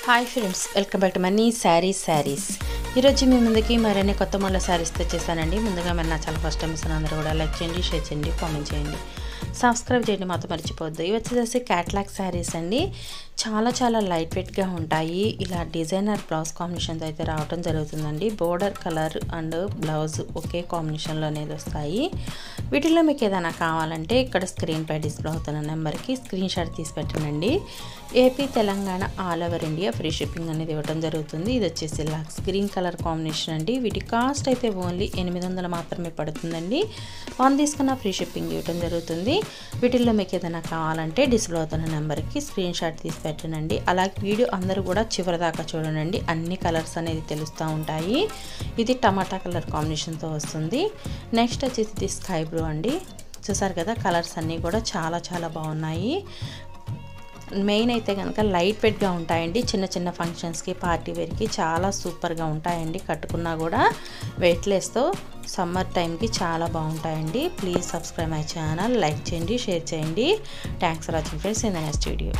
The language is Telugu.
Hi friends, welcome back to money saris. ఈరోజు మీ ముందుకి మరిన్ని కొత్త మోడల్ శారీస్ తెచ్చేసానండి. ముందుగా మన నా ఛానల్ ఫస్ట్ టైం ఇస్తాను, అందరూ కూడా లైక్ చేయండి, షేర్ చేయండి, కామెంట్ చేయండి, సబ్స్క్రైబ్ చేయండి, మాతో మర్చిపోవద్దు. ఇవి వచ్చేసి క్యాట్లాగ్ శారీస్ అండి. చాలా లైట్ వెయిట్గా ఉంటాయి. ఇలా డిజైనర్ బ్లౌజ్ కాంబినేషన్తో అయితే రావడం జరుగుతుందండి. బోర్డర్ కలర్ అండ్ బ్లౌజ్ ఒకే కాంబినేషన్లో అనేది వస్తాయి. వీటిల్లో మీకు ఏదైనా కావాలంటే ఇక్కడ స్క్రీన్ పై డిస్ప్లే అవుతున్న నెంబర్కి స్క్రీన్ షాట్ తీసి పెట్టండి. AP, Telangana, all over India free shipping అనేది ఇవ్వడం జరుగుతుంది. ఇది వచ్చేసి లక్స్ గ్రీన్ కలర్ కాంబినేషన్ అండి. వీటి కాస్ట్ అయితే ఓన్లీ 800 మాత్రమే పడుతుందండి. 1 తీసుకున్న ఫ్రీ షిప్పింగ్ ఇవ్వడం జరుగుతుంది. వీటిల్లో మీకు ఏదైనా కావాలంటే డిస్ప్లే అవుతున్న నెంబర్కి స్క్రీన్ షాట్ తీసి పెట్టండి. అలాగే వీడియో అందరూ కూడా చివరి దాకా చూడండి, అన్ని కలర్స్ అనేది తెలుస్తూ ఉంటాయి. ఇది టమాటా కలర్ కాంబినేషన్తో వస్తుంది. నెక్స్ట్ వచ్చేసి ఇది స్కై బ్లూ అండి. చూసారు కదా, కలర్స్ అన్నీ కూడా చాలా బాగున్నాయి. మెయిన్ అయితే కనుక లైట్ వెయిట్గా ఉంటాయండి. చిన్న ఫంక్షన్స్కి, పార్టీ వేర్కి చాలా సూపర్గా ఉంటాయండి. కట్టుకున్నా కూడా వెయిట్లెస్తో సమ్మర్ టైంకి చాలా బాగుంటాయండి. Please subscribe my channel, like చేయండి, షేర్ చేయండి. Thanks for watching friends. In the next video.